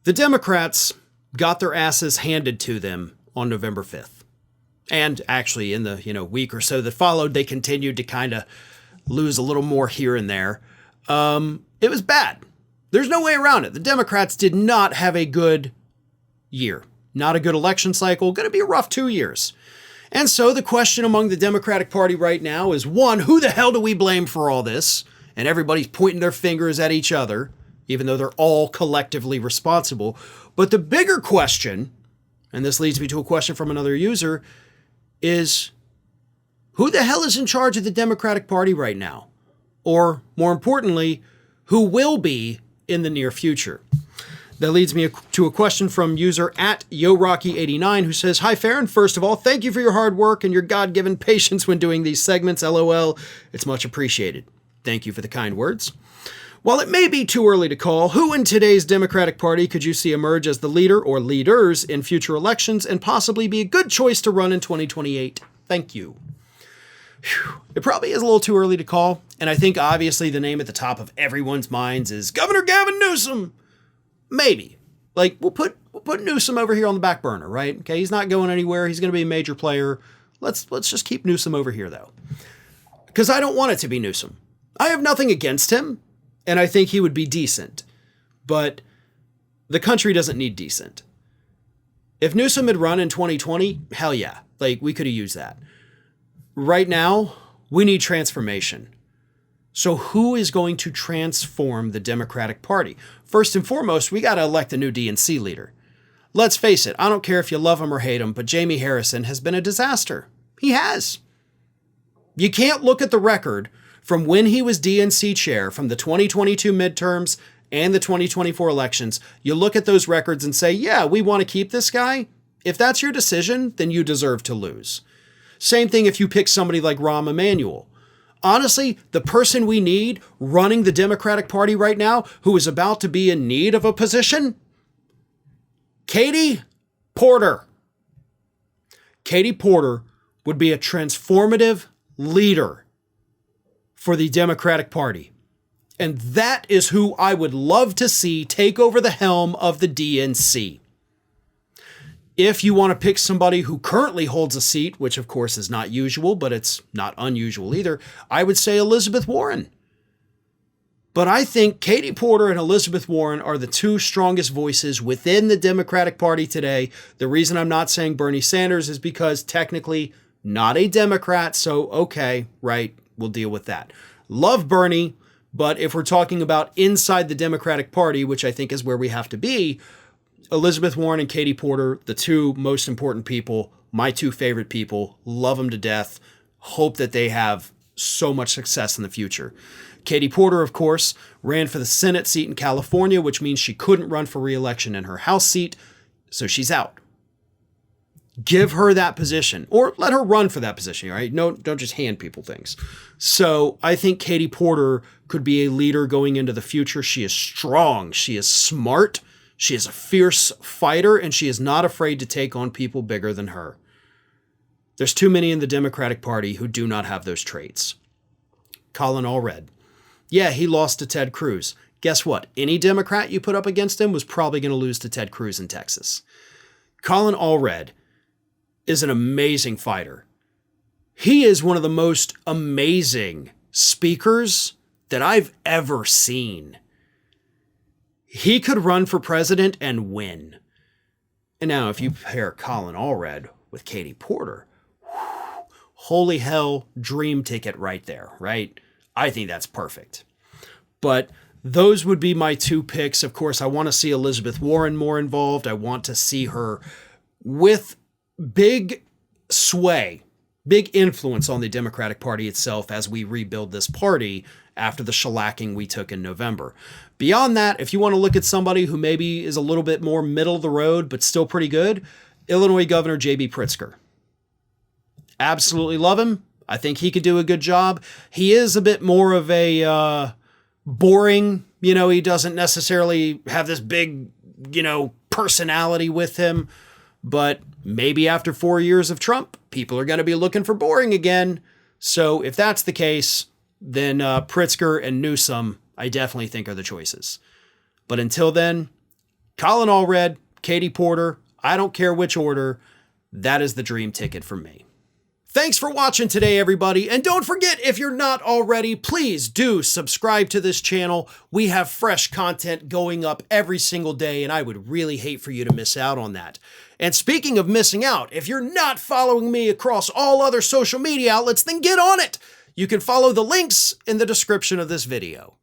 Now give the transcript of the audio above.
The Democrats got their asses handed to them on November 5th. And actually in the, week or so that followed, they continued to kind of lose a little more here and there. It was bad. There's no way around it. The Democrats did not have a good year. Not a good election cycle. Going to be a rough 2 years. And so the question among the Democratic Party right now is, one, who the hell do we blame for all this? And everybody's pointing their fingers at each other, even though they're all collectively responsible. But the bigger question, and this leads me to a question from another user, is who the hell is in charge of the Democratic Party right now? Or more importantly, who will be in the near future? That leads me to a question from user at YoRocky89 who says, "Hi Farron, first of all, thank you for your hard work and your God-given patience when doing these segments. LOL. It's much appreciated. Thank you for the kind words. While it may be too early to call, who in today's Democratic Party could you see emerge as the leader or leaders in future elections and possibly be a good choice to run in 2028? Thank you." Whew. It probably is a little too early to call, and I think obviously the name at the top of everyone's minds is Governor Gavin Newsom. Maybe. Like, we'll put Newsom over here on the back burner, right? Okay, he's not going anywhere. He's going to be a major player. Let's just keep Newsom over here, though. Because I don't want it to be Newsom. I have nothing against him, and I think he would be decent. But the country doesn't need decent. If Newsom had run in 2020, hell yeah. Like, we could have used that. Right now, we need transformation. So who is going to transform the Democratic Party? First and foremost, we got to elect a new DNC leader. Let's face it, I don't care if you love him or hate him, but Jamie Harrison has been a disaster. He has. You can't look at the record from when he was DNC chair, from the 2022 midterms and the 2024 elections. You look at those records and say, yeah, we want to keep this guy. If that's your decision, then you deserve to lose. Same thing if you pick somebody like Rahm Emanuel. Honestly, the person we need running the Democratic Party right now, who is about to be in need of a position, Katie Porter. Katie Porter would be a transformative leader for the Democratic Party. And that is who I would love to see take over the helm of the DNC. If you want to pick somebody who currently holds a seat, which of course is not usual, but it's not unusual either, I would say Elizabeth Warren. But I think Katie Porter and Elizabeth Warren are the two strongest voices within the Democratic Party today. The reason I'm not saying Bernie Sanders is because technically not a Democrat, so okay, right, we'll deal with that. Love Bernie, but if we're talking about inside the Democratic Party, which I think is where we have to be, Elizabeth Warren and Katie Porter, the two most important people, my two favorite people, love them to death, hope that they have so much success in the future. Katie Porter, of course, ran for the Senate seat in California, which means she couldn't run for re-election in her House seat, so she's out. Give her that position, or let her run for that position, all right? No, don't just hand people things. So I think Katie Porter could be a leader going into the future. She is strong. She is smart. She is a fierce fighter, and she is not afraid to take on people bigger than her. There's too many in the Democratic Party who do not have those traits. Colin Allred. Yeah, he lost to Ted Cruz. Guess what? Any Democrat you put up against him was probably going to lose to Ted Cruz in Texas. Colin Allred is an amazing fighter. He is one of the most amazing speakers that I've ever seen. He could run for president and win. And now if you pair Colin Allred with Katie Porter, holy hell, dream ticket right there, right? I think that's perfect. But those would be my two picks. Of course, I want to see Elizabeth Warren more involved. I want to see her with big sway, big influence on the Democratic Party itself as we rebuild this party after the shellacking we took in November. Beyond that, if you want to look at somebody who maybe is a little bit more middle of the road, but still pretty good, Illinois Governor J.B. Pritzker. Absolutely love him. I think he could do a good job. He is a bit more of a boring, he doesn't necessarily have this big, personality with him. But maybe after 4 years of Trump, people are going to be looking for boring again. So if that's the case, then Pritzker and Newsom, I definitely think are the choices. But until then, Colin Allred, Katie Porter, I don't care which order, that is the dream ticket for me. Thanks for watching today, everybody. And don't forget, if you're not already, please do subscribe to this channel. We have fresh content going up every single day, and I would really hate for you to miss out on that. And speaking of missing out, if you're not following me across all other social media outlets, then get on it. You can follow the links in the description of this video.